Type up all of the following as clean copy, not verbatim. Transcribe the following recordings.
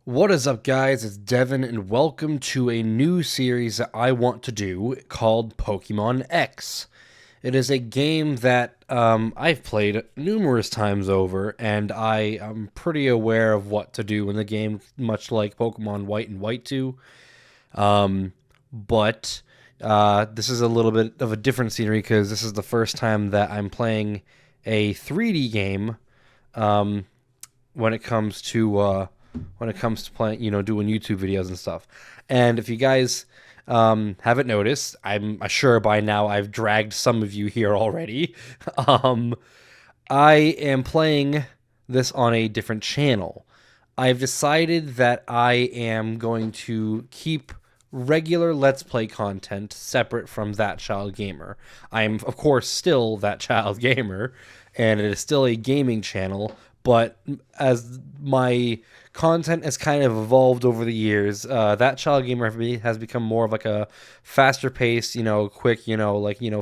What is up, guys? It's Devin, and welcome to a new series that I want to do called Pokemon X. It is a game that I've played numerous times over, and I am pretty aware of what to do in the game, much like Pokemon White and White 2. But this is a little bit of a different scenery because this is the first time that I'm playing a 3D game when it comes to playing, doing YouTube videos and stuff. And if you guys haven't noticed, I'm sure by now I've dragged some of you here already. um, I am playing this on a different channel. I've decided that I am going to keep regular Let's Play content separate from That Child Gamer. I am, of course, still That Child Gamer, and it is still a gaming channel, but as my content has kind of evolved over the years, That Child Gamer has become more of like a faster paced, quick,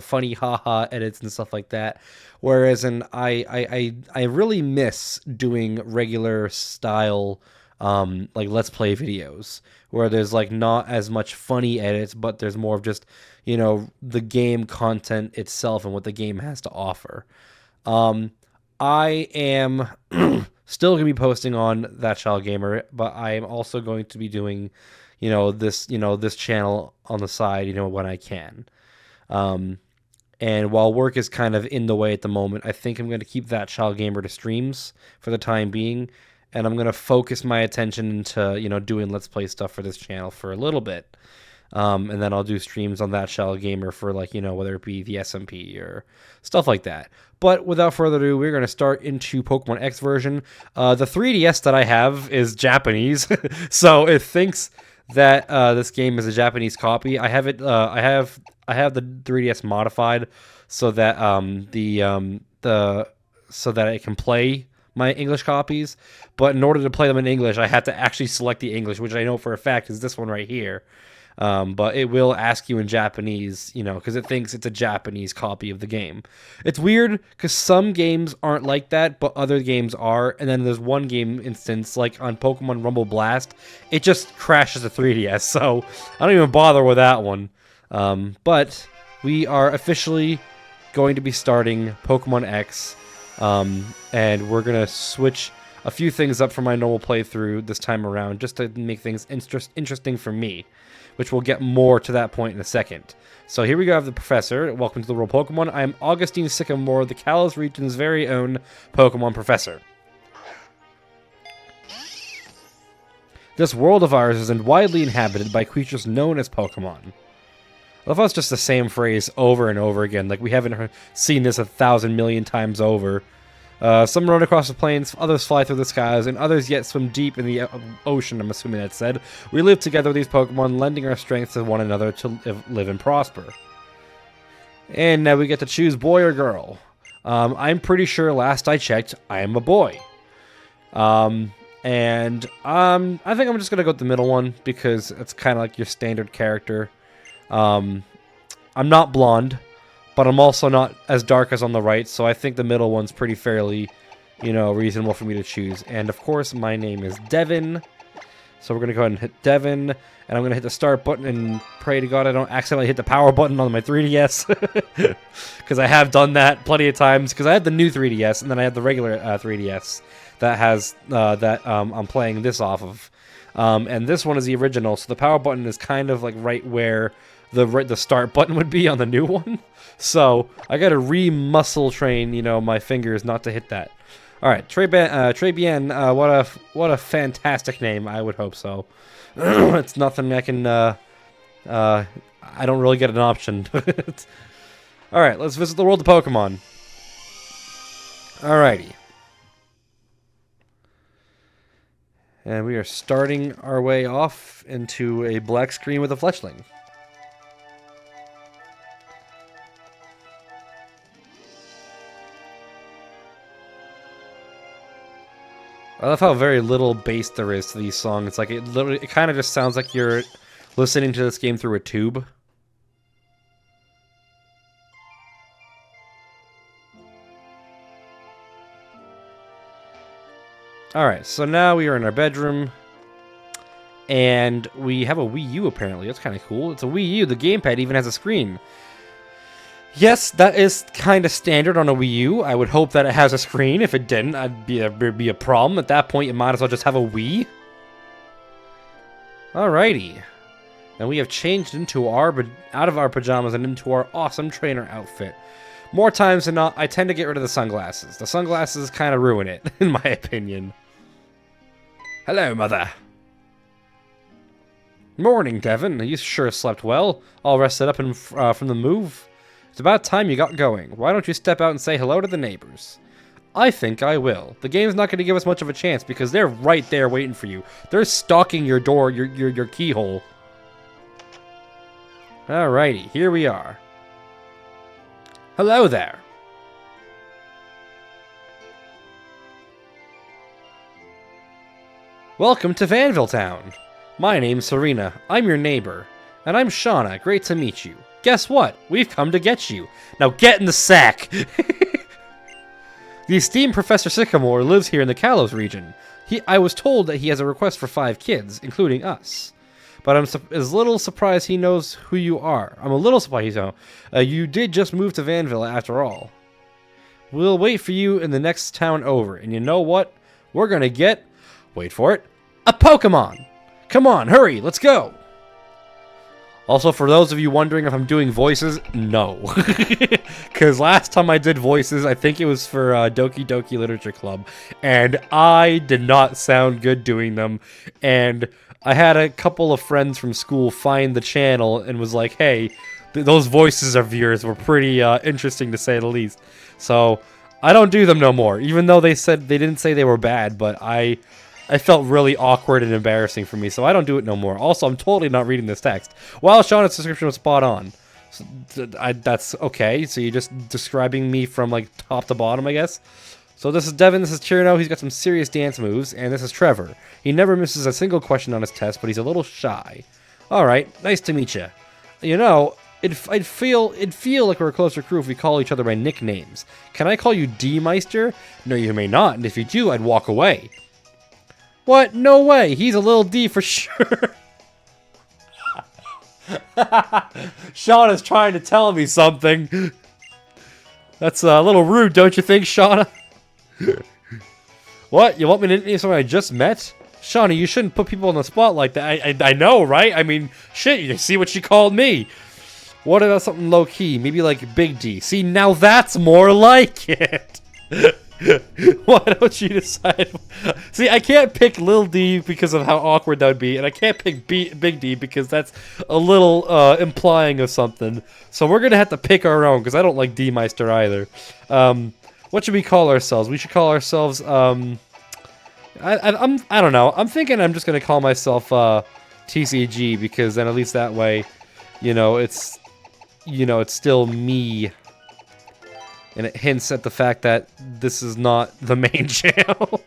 funny haha edits and stuff like that. Whereas I really miss doing regular style like Let's Play videos where there's like not as much funny edits, but there's more of just, the game content itself and what the game has to offer. I am still going to be posting on That Child Gamer, but I am also going to be doing, this channel on the side, when I can. And while work is kind of in the way at the moment, I think I'm going to keep That Child Gamer to streams for the time being, and I'm going to focus my attention into, doing Let's Play stuff for this channel for a little bit. And then I'll do streams on That Child Gamer for, like, whether it be the SMP or stuff like that. But without further ado, we're going to start into Pokemon X version. The 3DS that I have is Japanese, so it thinks that this game is a Japanese copy. I have it. I have the 3DS modified so that so that it can play my English copies. But in order to play them in English, I have to actually select the English, which I know for a fact is this one right here. But it will ask you in Japanese, because it thinks it's a Japanese copy of the game. It's weird because some games aren't like that, but other games are. And then there's one game instance, like on Pokemon Rumble Blast, it just crashes the 3DS. So I don't even bother with that one. But we are officially going to be starting Pokemon X, and we're going to switch a few things up from my normal playthrough this time around just to make things interesting for me, which we'll get more to that point in a second. So here we go, I have the Professor. Welcome to the world of Pokemon. I am Augustine Sycamore, the Kalos region's very own Pokemon Professor. This world of ours is widely inhabited by creatures known as Pokemon. I love how it's just the same phrase over and over again, like we haven't seen this 1,000 million times over. Some run across the plains, others fly through the skies, and others yet swim deep in the ocean, I'm assuming that said. We live together with these Pokemon, lending our strength to one another to live and prosper. And now we get to choose boy or girl. I'm pretty sure last I checked, I am a boy. I think I'm just going to go with the middle one, because it's kind of like your standard character. I'm not blonde, but I'm also not as dark as on the right, so I think the middle one's pretty fairly, reasonable for me to choose. And of course, my name is Devin, so we're going to go ahead and hit Devin, and I'm going to hit the start button and pray to God I don't accidentally hit the power button on my 3DS, because I have done that plenty of times, because I had the new 3DS, and then I had the regular 3DS that has, I'm playing this off of. And this one is the original, so the power button is kind of like right where the start button would be on the new one. So I gotta re-muscle train, my fingers not to hit that. All right, Trebian, what a fantastic name. I would hope so. It's nothing I can. I don't really get an option. All right, let's visit the world of Pokemon. Alrighty. And we are starting our way off into a black screen with a fletchling. I love how very little bass there is to these songs. Like, it kind of just sounds like you're listening to this game through a tube. Alright, so now we are in our bedroom. And we have a Wii U, apparently. That's kind of cool. It's a Wii U. The gamepad even has a screen. Yes, that is kind of standard on a Wii U. I would hope that it has a screen. If it didn't, it'd be a problem. At that point, you might as well just have a Wii. Alrighty. And we have changed out of our pajamas and into our awesome trainer outfit. More times than not, I tend to get rid of the sunglasses. The sunglasses kind of ruin it, in my opinion. Hello, Mother. Morning, Devin. You sure slept well. All rested up from the move. It's about time you got going. Why don't you step out and say hello to the neighbors? I think I will. The game's not going to give us much of a chance because they're right there waiting for you. They're stalking your door, your keyhole. Alrighty, here we are. Hello there. Welcome to Vanville Town. My name's Serena. I'm your neighbor. And I'm Shauna. Great to meet you. Guess what? We've come to get you. Now get in the sack! The esteemed Professor Sycamore lives here in the KALOS region. I was told that he has a request for 5 kids, including us. But I'm a little surprised he knows who you are. I'm a little surprised you did just move to Vanville after all. We'll wait for you in the next town over. And you know what? We're gonna get, wait for it, a Pokemon! Come on, hurry, let's go! Also, for those of you wondering if I'm doing voices, no. Because last time I did voices, I think it was for Doki Doki Literature Club, and I did not sound good doing them. And I had a couple of friends from school find the channel and was like, hey, those voices of yours were pretty interesting to say the least. So, I don't do them no more, even though they didn't say they were bad, but I felt really awkward and embarrassing for me, so I don't do it no more. Also, I'm totally not reading this text. While Shauna's description was spot on. So, that's okay, so you're just describing me from, like, top to bottom, I guess? So this is Devin, this is Chirino, he's got some serious dance moves, and this is Trevor. He never misses a single question on his test, but he's a little shy. Alright, nice to meet you. You know, it'd feel like we're a closer crew if we call each other by nicknames. Can I call you D-Meister? No, you may not, and if you do, I'd walk away. What? No way. He's a little D for sure. Shauna's trying to tell me something. That's a little rude, don't you think, Shauna? What? You want me to name someone I just met? Shauna, you shouldn't put people on the spot like that. I know, right? I mean, shit, you see what she called me. What about something low-key? Maybe like Big D. See, now that's more like it. Why don't you decide? See, I can't pick Lil D because of how awkward that would be, and I can't pick Big D because that's a little implying of something. So we're gonna have to pick our own because I don't like D-Meister either. What should we call ourselves? We should call ourselves. I don't know. I'm thinking I'm just gonna call myself TCG because then at least that way, it's still me. And it hints at the fact that this is not the main channel.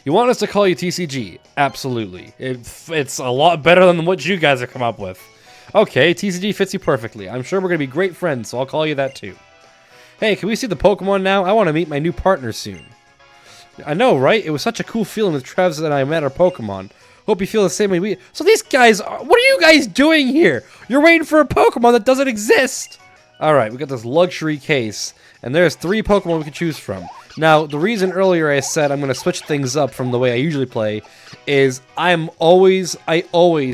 You want us to call you TCG? Absolutely. It's a lot better than what you guys have come up with. Okay, TCG fits you perfectly. I'm sure we're going to be great friends, so I'll call you that too. Hey, can we see the Pokemon now? I want to meet my new partner soon. I know, right? It was such a cool feeling with Trevs and I met our Pokemon. Hope you feel the same way we... So these guys... What are you guys doing here? You're waiting for a Pokemon that doesn't exist! Alright, we got this luxury case, and there's 3 Pokemon we can choose from. Now, the reason earlier I said I'm going to switch things up from the way I usually play is I always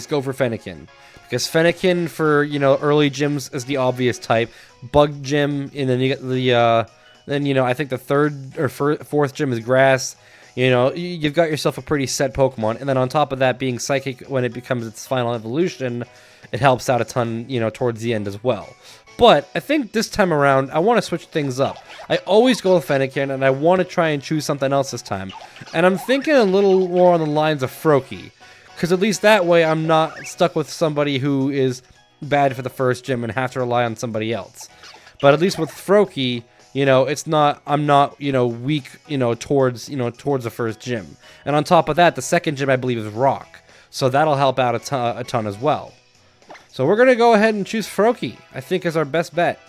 go for Fennekin. Because Fennekin for, early gyms is the obvious type. Bug gym, and then you get the, I think the 3rd or 4th gym is grass. You've got yourself a pretty set Pokemon, and then on top of that being Psychic when it becomes its final evolution, it helps out a ton, towards the end as well. But I think this time around, I want to switch things up. I always go with Fennekin, and I want to try and choose something else this time. And I'm thinking a little more on the lines of froakie. Because at least that way, I'm not stuck with somebody who is bad for the first gym and have to rely on somebody else. But at least with froakie, I'm not, weak, towards the first gym. And on top of that, the second gym, I believe, is rock. So that'll help out a ton as well. So we're going to go ahead and choose froakie, I think is our best bet.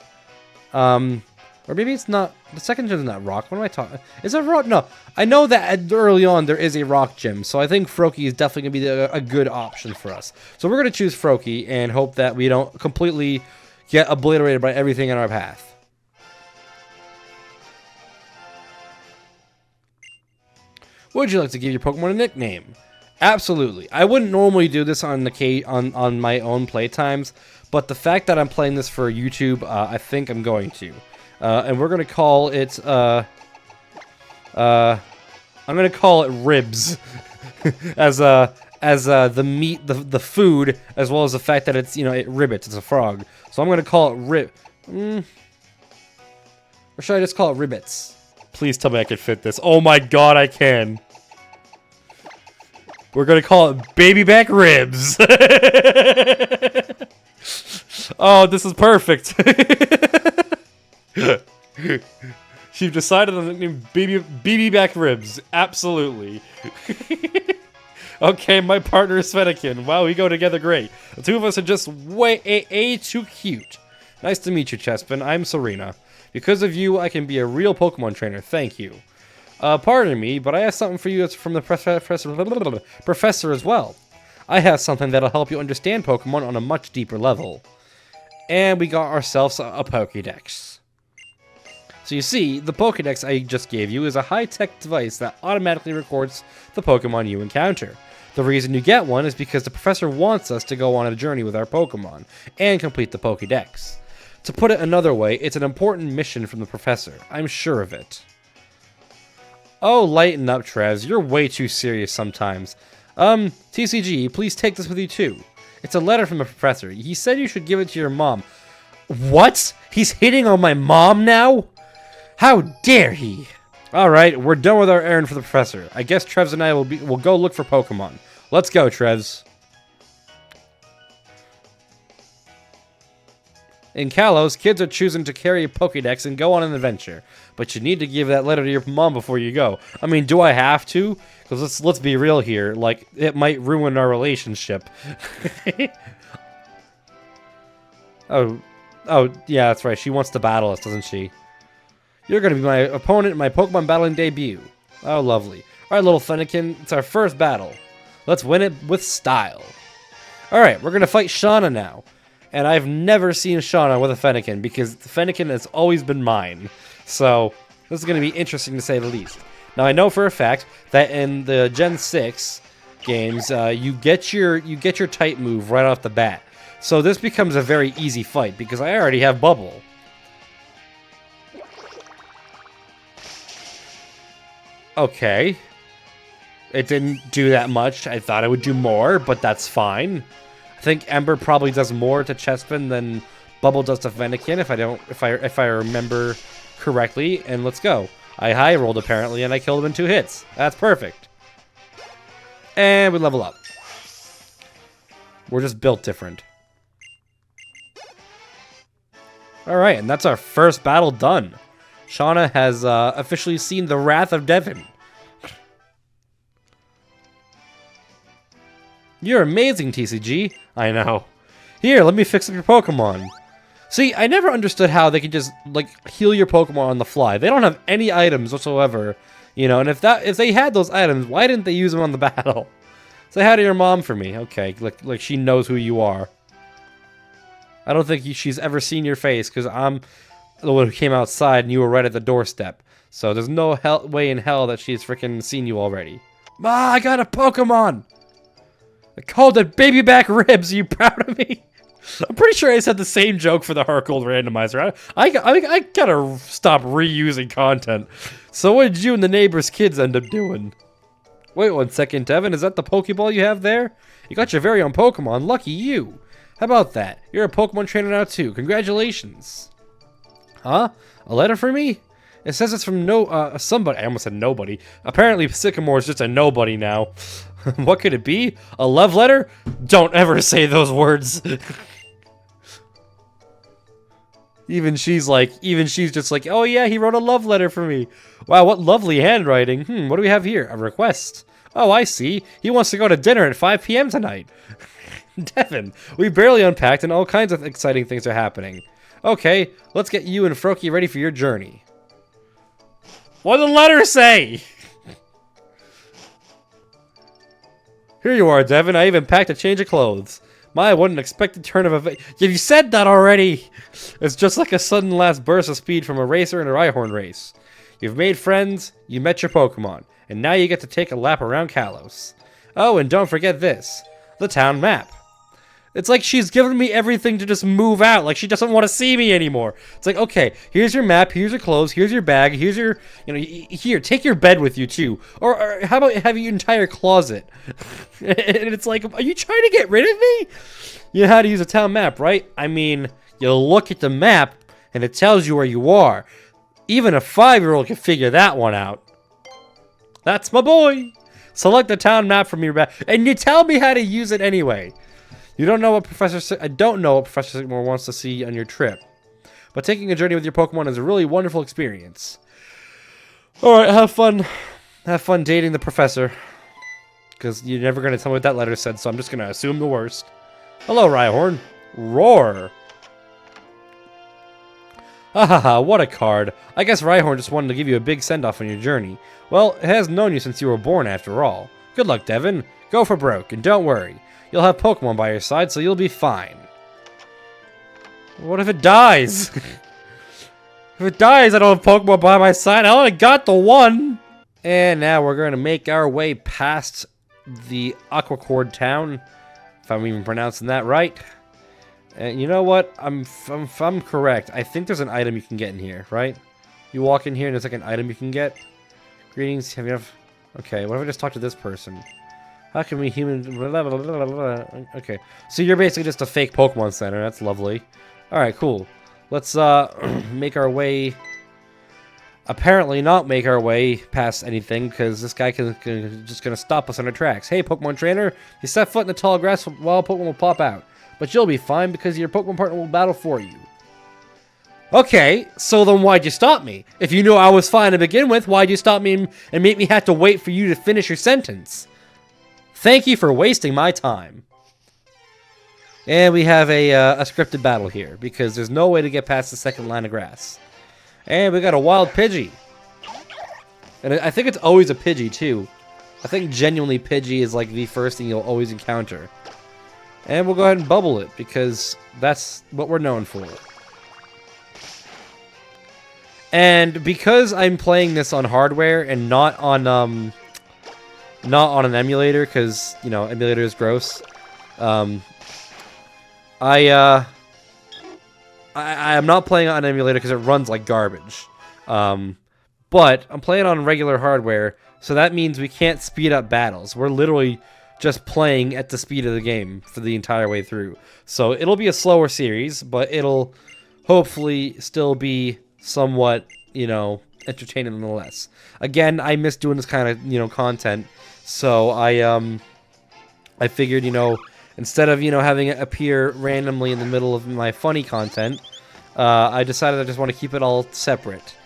Or maybe it's not. The second gym's not rock. What am I talking? Is it rock? No. I know that early on there is a rock gym, so I think froakie is definitely going to be a good option for us. So we're going to choose froakie and hope that we don't completely get obliterated by everything in our path. Would you like to give your Pokemon a nickname? Absolutely. I wouldn't normally do this on on my own playtimes, but the fact that I'm playing this for YouTube, I think I'm going to. And we're gonna call it I'm gonna call it Ribs, as the meat, the food, as well as the fact that it's, you know, it ribbits. It's a frog, so I'm gonna call it or should I just call it Ribbits? Please tell me I can fit this. Oh my god, I can. We're gonna call it Baby Back Ribs. Oh, this is perfect. You've decided on the name Baby Back Ribs. Absolutely. Okay, my partner is Fennekin. Wow, we go together great. The two of us are just way too cute. Nice to meet you, Chespin. I'm Serena. Because of you, I can be a real Pokemon trainer. Thank you. Pardon me, but I have something for you that's from the professor as well. I have something that'll help you understand Pokemon on a much deeper level. And we got ourselves a Pokédex. So you see, the Pokédex I just gave you is a high-tech device that automatically records the Pokemon you encounter. The reason you get one is because the professor wants us to go on a journey with our Pokemon and complete the Pokédex. To put it another way, it's an important mission from the professor. I'm sure of it. Oh, lighten up, Trez. You're way too serious sometimes. TCG, please take this with you too. It's a letter from the professor. He said you should give it to your mom. What? He's hitting on my mom now? How dare he? Alright, we're done with our errand for the professor. I guess Trevs and I will go look for Pokemon. Let's go, Trevs. In Kalos, kids are choosing to carry a Pokédex and go on an adventure. But you need to give that letter to your mom before you go. I mean, do I have to? Because let's be real here. Like, it might ruin our relationship. Oh, yeah, that's right. She wants to battle us, doesn't she? You're going to be my opponent in my Pokemon battling debut. Oh, lovely. Alright, little fennekin. It's our first battle. Let's win it with style. Alright, we're going to fight Shauna now. And I've never seen Shauna with a fennekin because the fennekin has always been mine. So, this is going to be interesting to say the least. Now, I know for a fact that in the Gen 6 games, you get your type move right off the bat. So this becomes a very easy fight because I already have Bubble. Okay. It didn't do that much. I thought it would do more, but that's fine. I think Ember probably does more to Chespin than Bubble does to Fennekin, if I remember correctly. And let's go. I high rolled apparently, and I killed him in 2 hits. That's perfect. And we level up. We're just built different. Alright, and that's our first battle done. Shauna has officially seen the wrath of Devin. You're amazing, TCG. I know. Here, let me fix up your Pokemon. See, I never understood how they could just, like, heal your Pokemon on the fly. They don't have any items whatsoever, you know, and if they had those items, why didn't they use them on the battle? Say hi to your mom for me. Okay, like she knows who you are. I don't think she's ever seen your face, because I'm the one who came outside and you were right at the doorstep. So there's no way in hell that she's freaking seen you already. Ma, I got a Pokemon! I called it Baby Back Ribs. Are you proud of me? I'm pretty sure I said the same joke for the Harcold randomizer. I gotta stop reusing content. So what did you and the neighbor's kids end up doing? Wait 1 second, Devin. Is that the Pokeball you have there? You got your very own Pokemon. Lucky you. How about that? You're a Pokemon trainer now too. Congratulations. Huh? A letter for me? It says it's from somebody. I almost said nobody. Apparently Sycamore is just a nobody now. What could it be? A love letter? Don't ever say those words. Even she's just like, oh yeah, he wrote a love letter for me. Wow, what lovely handwriting. What do we have here? A request. Oh, I see. He wants to go to dinner at 5 p.m. tonight. Devin, we barely unpacked and all kinds of exciting things are happening. Okay, let's get you and Froakie ready for your journey. What did the letter say? Here you are, Devin. I even packed a change of clothes. My, what an expected turn of events. You said that already! It's just like a sudden last burst of speed from a racer in a Rhyhorn race. You've made friends, you met your Pokemon, and now you get to take a lap around Kalos. Oh, and don't forget this. The town map. It's like she's given me everything to just move out. Like she doesn't want to see me anymore. It's like, okay, here's your map, here's your clothes, here's your bag, here's your, here, take your bed with you too. Or how about have your entire closet? And it's like, are you trying to get rid of me? You know how to use a town map, right? I mean, you look at the map and it tells you where you are. Even a 5-year-old can figure that one out. That's my boy. Select the town map from your bag, and you tell me how to use it anyway. I don't know what Professor Sycamore wants to see on your trip, but taking a journey with your Pokemon is a really wonderful experience. Alright, have fun. Have fun dating the professor. Because you're never going to tell me what that letter said, so I'm just going to assume the worst. Hello, Rhyhorn. Roar. Hahaha, what a card. I guess Rhyhorn just wanted to give you a big send-off on your journey. Well, it has known you since you were born after all. Good luck, Devin. Go for broke, and don't worry. You'll have Pokemon by your side, so you'll be fine. What if it dies? If it dies, I don't have Pokemon by my side. I only got the one. And now we're going to make our way past the Aquacord town. If I'm even pronouncing that right. And you know what? If I'm correct, I think there's an item you can get in here, right? You walk in here and there's like an item you can get. Greetings, have you ever... Okay, what if I just talk to this person? How can we humans... Okay, so you're basically just a fake Pokemon Center. That's lovely. Alright, cool. Let's make our way... Apparently not make our way past anything, because this guy just going to stop us in our tracks. Hey, Pokemon Trainer, you set foot in the tall grass, while Pokemon will pop out. But you'll be fine, because your Pokemon partner will battle for you. Okay, so then why'd you stop me? If you knew I was fine to begin with, why'd you stop me and make me have to wait for you to finish your sentence? Thank you for wasting my time. And we have a scripted battle here, because there's no way to get past the second line of grass. And we got a wild Pidgey. And I think it's always a Pidgey, too. I think genuinely Pidgey is like the first thing you'll always encounter. And we'll go ahead and bubble it, because that's what we're known for. And because I'm playing this on hardware and not on an emulator, because, you know, emulator is gross. I'm not playing on an emulator because it runs like garbage. But I'm playing on regular hardware, so that means we can't speed up battles. We're literally just playing at the speed of the game for the entire way through. So it'll be a slower series, but it'll hopefully still be somewhat, you know, entertaining nonetheless. Again, I miss doing this kind of, you know, content. So I figured, you know, instead of, you know, having it appear randomly in the middle of my funny content, I decided I just want to keep it all separate.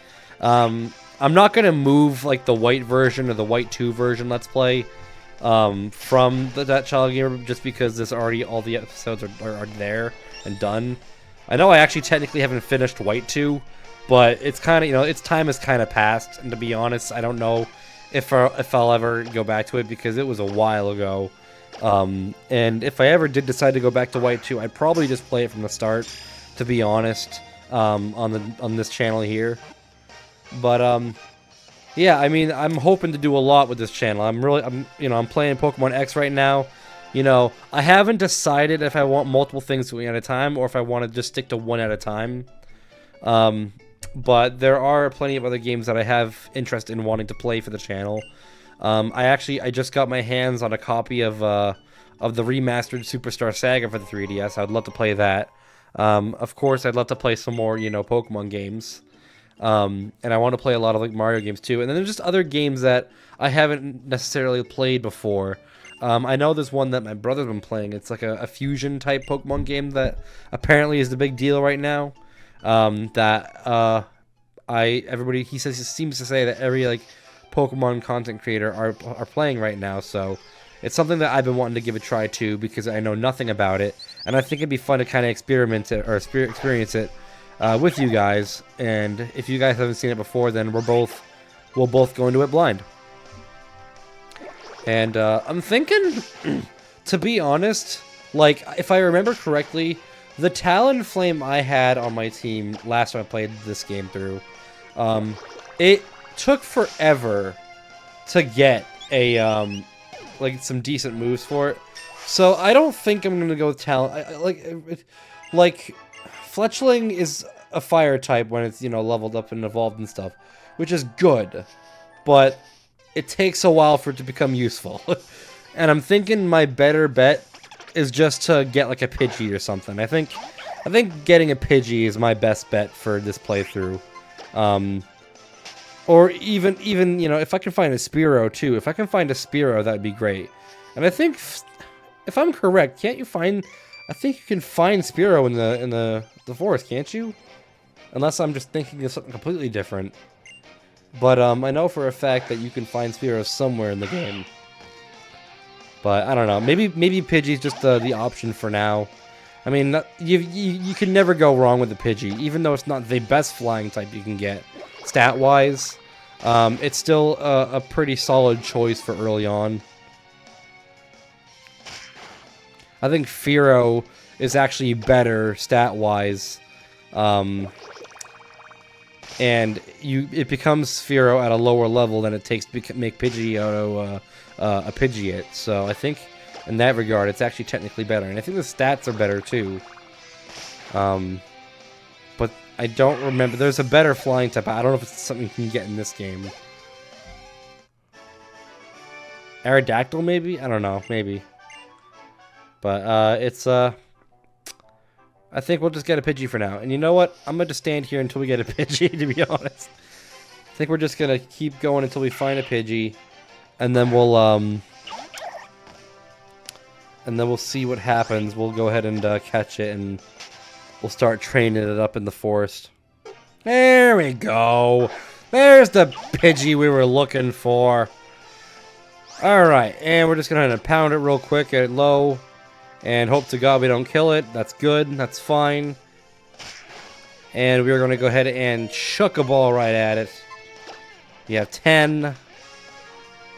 I'm not going to move, like, the white version or the white 2 version Let's Play from that Child Gamer, just because this already, all the episodes are there and done. I know I actually technically haven't finished white 2, but it's kind of, you know, its time has kind of passed, and to be honest, I don't know if I'll ever go back to it, because it was a while ago. And if I ever did decide to go back to White 2, I'd probably just play it from the start, to be honest, on this channel here. But yeah, I mean, I'm hoping to do a lot with this channel. I'm playing Pokemon X right now. You know, I haven't decided if I want multiple things going at a time or if I want to just stick to one at a time. But there are plenty of other games that I have interest in wanting to play for the channel. I just got my hands on a copy of the remastered Superstar Saga for the 3DS. I'd love to play that. Of course, I'd love to play some more, you know, Pokemon games. And I want to play a lot of, like, Mario games too. And then there's just other games that I haven't necessarily played before. I know there's one that my brother's been playing. It's like a fusion type Pokemon game that apparently is the big deal right now. He seems to say that every, like, Pokemon content creator are playing right now, so it's something that I've been wanting to give a try to, because I know nothing about it, and I think it'd be fun to kind of experiment it or experience it with you guys. And if you guys haven't seen it before, then we'll both go into it blind. And I'm thinking, to be honest, like, if I remember correctly, the Talon Flame I had on my team last time I played this game through, it took forever to get a, like, some decent moves for it. So I don't think I'm gonna go with Talon. Like, Fletchling is a fire type when it's, you know, leveled up and evolved and stuff, which is good, but it takes a while for it to become useful. And I'm thinking my better bet is just to get like a Pidgey or something. I think getting a Pidgey is my best bet for this playthrough. Or even you know, if I can find a Spearow too. If I can find a Spearow, that'd be great. And I think, if I'm correct, can't you find? I think you can find Spearow in the forest, can't you? Unless I'm just thinking of something completely different. But I know for a fact that you can find Spearow somewhere in the game. But I don't know. Maybe Pidgey's just the option for now. I mean, you can never go wrong with the Pidgey, even though it's not the best flying type you can get stat-wise. It's still a pretty solid choice for early on. I think Fearow is actually better stat-wise. And it becomes Fearow at a lower level than it takes to make Pidgeotto a Pidgeot. So I think in that regard, it's actually technically better. And I think the stats are better too. But I don't remember. There's a better flying type. I don't know if it's something you can get in this game. Aerodactyl, maybe? I don't know. Maybe. But it's I think we'll just get a Pidgey for now. And you know what? I'm going to stand here until we get a Pidgey, to be honest. I think we're just going to keep going until we find a Pidgey. And then we'll see what happens. We'll go ahead and catch it, and we'll start training it up in the forest. There we go. There's the Pidgey we were looking for. Alright, and we're just going to pound it real quick, get it low. And hope to God we don't kill it. That's good. That's fine. And we're going to go ahead and chuck a ball right at it. We have 10.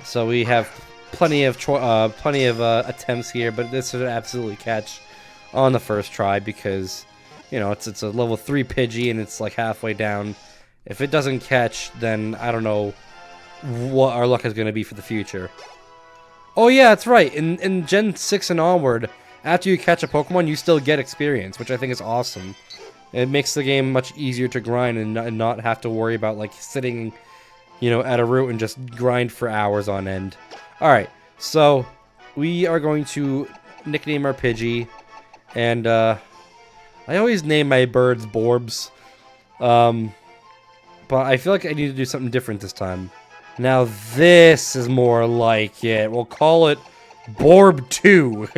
So we have plenty of attempts here, but this should absolutely catch on the first try because, you know, it's a level 3 Pidgey and it's like halfway down. If it doesn't catch, then I don't know what our luck is going to be for the future. Oh yeah, that's right. In Gen 6 and onward, after you catch a Pokemon, you still get experience, which I think is awesome. It makes the game much easier to grind and not have to worry about, like, sitting, you know, at a route and just grind for hours on end. Alright, so we are going to nickname our Pidgey, and I always name my birds Borbs, but I feel like I need to do something different this time. Now this is more like it. We'll call it Borb 2.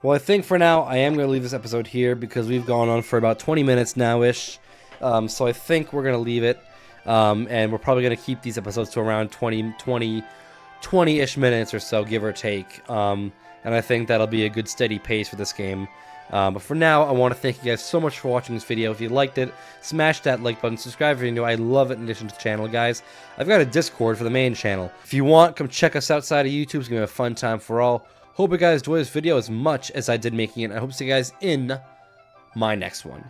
Well, I think for now I am going to leave this episode here because we've gone on for about 20 minutes now-ish. So I think we're going to leave it. And we're probably going to keep these episodes to around 20-ish minutes or so, give or take. And I think that'll be a good steady pace for this game. But for now, I want to thank you guys so much for watching this video. If you liked it, smash that like button, subscribe if you're new. I love it in addition to the channel, guys. I've got a Discord for the main channel. If you want, come check us outside of YouTube. It's going to be a fun time for all. Hope you guys enjoyed this video as much as I did making it. I hope to see you guys in my next one.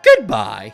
Goodbye!